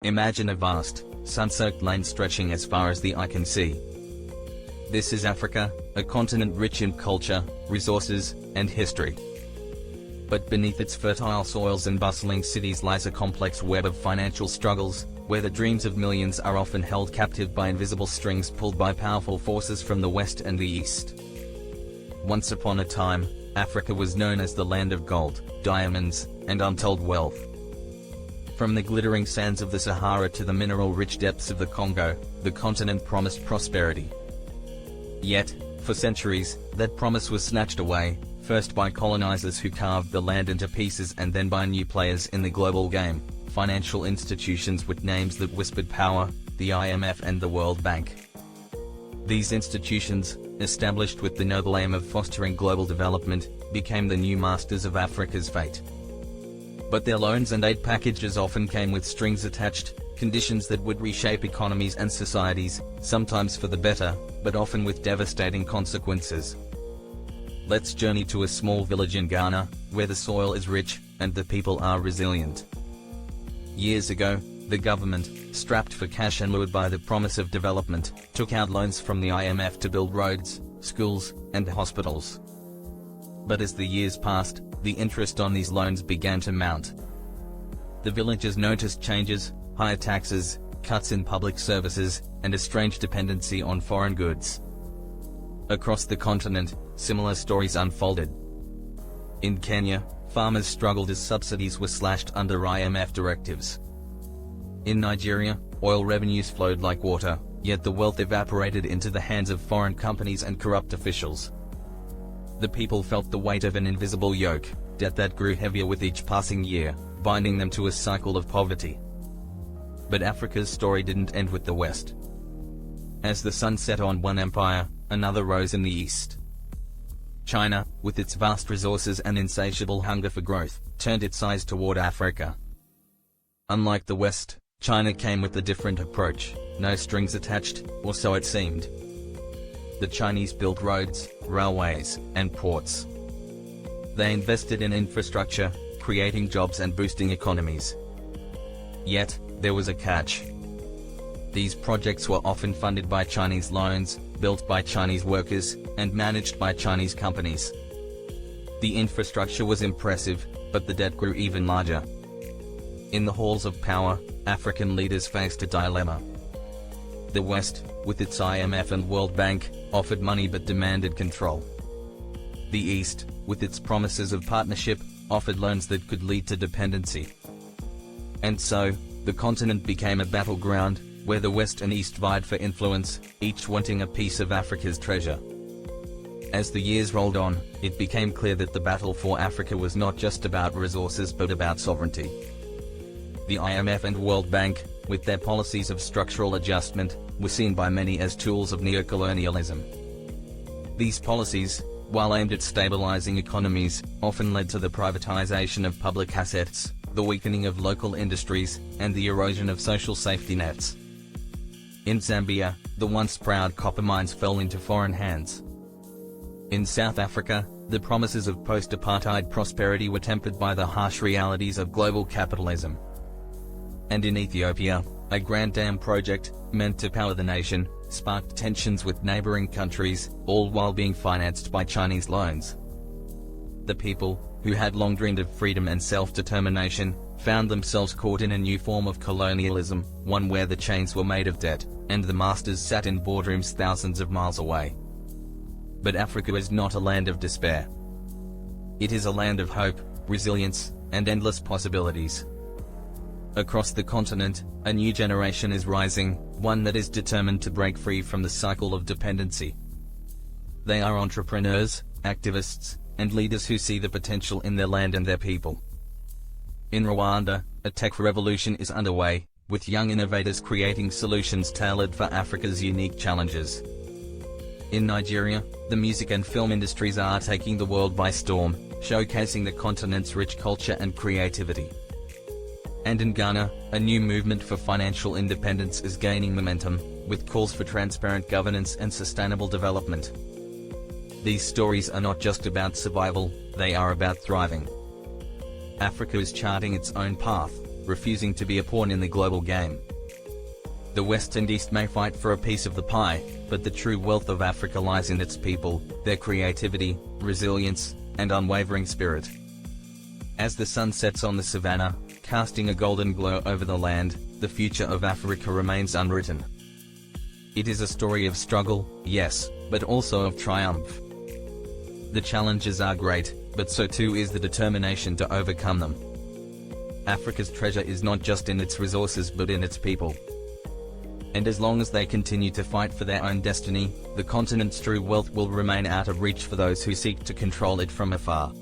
Imagine a vast, sun-soaked lane stretching as far as the eye can see. This is Africa, a continent rich in culture, resources, and history. But beneath its fertile soils and bustling cities lies a complex web of financial struggles, where the dreams of millions are often held captive by invisible strings pulled by powerful forces from the West and the East. Once upon a time, Africa was known as the land of gold, diamonds, and untold wealth. From the glittering sands of the Sahara to the mineral-rich depths of the Congo, the continent promised prosperity. Yet, for centuries, that promise was snatched away, first by colonizers who carved the land into pieces and then by new players in the global game, financial institutions with names that whispered power, the IMF and the World Bank. These institutions, established with the noble aim of fostering global development, became the new masters of Africa's fate. But their loans and aid packages often came with strings attached, conditions that would reshape economies and societies, sometimes for the better, but often with devastating consequences. Let's journey to a small village in Ghana, where the soil is rich, and the people are resilient. Years ago, the government, strapped for cash and lured by the promise of development, took out loans from the IMF to build roads, schools, and hospitals. But as the years passed, the interest on these loans began to mount. The villagers noticed changes, higher taxes, cuts in public services, and a strange dependency on foreign goods. Across the continent, similar stories unfolded. In Kenya, farmers struggled as subsidies were slashed under IMF directives. In Nigeria, oil revenues flowed like water, yet the wealth evaporated into the hands of foreign companies and corrupt officials. The people felt the weight of an invisible yoke, debt that grew heavier with each passing year, binding them to a cycle of poverty. But Africa's story didn't end with the West. As the sun set on one empire, another rose in the East. China, with its vast resources and insatiable hunger for growth, turned its eyes toward Africa. Unlike the West, China came with a different approach, no strings attached, or so it seemed. The Chinese built roads, railways, and ports. They invested in infrastructure, creating jobs and boosting economies. Yet, there was a catch. These projects were often funded by Chinese loans, built by Chinese workers, and managed by Chinese companies. The infrastructure was impressive, but the debt grew even larger. In the halls of power, African leaders faced a dilemma. The West, with its IMF and World Bank, offered money but demanded control. The East, with its promises of partnership, offered loans that could lead to dependency. And so, the continent became a battleground, where the West and East vied for influence, each wanting a piece of Africa's treasure. As the years rolled on, it became clear that the battle for Africa was not just about resources but about sovereignty. The IMF and World Bank, with their policies of structural adjustment, were seen by many as tools of neocolonialism. These policies, while aimed at stabilizing economies, often led to the privatization of public assets, the weakening of local industries, and the erosion of social safety nets. In Zambia, the once proud copper mines fell into foreign hands. In South Africa, the promises of post-apartheid prosperity were tempered by the harsh realities of global capitalism. And in Ethiopia, a grand dam project, meant to power the nation, sparked tensions with neighboring countries, all while being financed by Chinese loans. The people, who had long dreamed of freedom and self-determination, found themselves caught in a new form of colonialism, one where the chains were made of debt, and the masters sat in boardrooms thousands of miles away. But Africa is not a land of despair. It is a land of hope, resilience, and endless possibilities. Across the continent, a new generation is rising, one that is determined to break free from the cycle of dependency. They are entrepreneurs, activists, and leaders who see the potential in their land and their people. In Rwanda, a tech revolution is underway, with young innovators creating solutions tailored for Africa's unique challenges. In Nigeria, the music and film industries are taking the world by storm, showcasing the continent's rich culture and creativity. And in Ghana, a new movement for financial independence is gaining momentum, with calls for transparent governance and sustainable development. These stories are not just about survival, they are about thriving. Africa is charting its own path, refusing to be a pawn in the global game. The West and East may fight for a piece of the pie, but the true wealth of Africa lies in its people, their creativity, resilience, and unwavering spirit. As the sun sets on the savannah, casting a golden glow over the land, the future of Africa remains unwritten. It is a story of struggle, yes, but also of triumph. The challenges are great, but so too is the determination to overcome them. Africa's treasure is not just in its resources but in its people. And as long as they continue to fight for their own destiny, the continent's true wealth will remain out of reach for those who seek to control it from afar.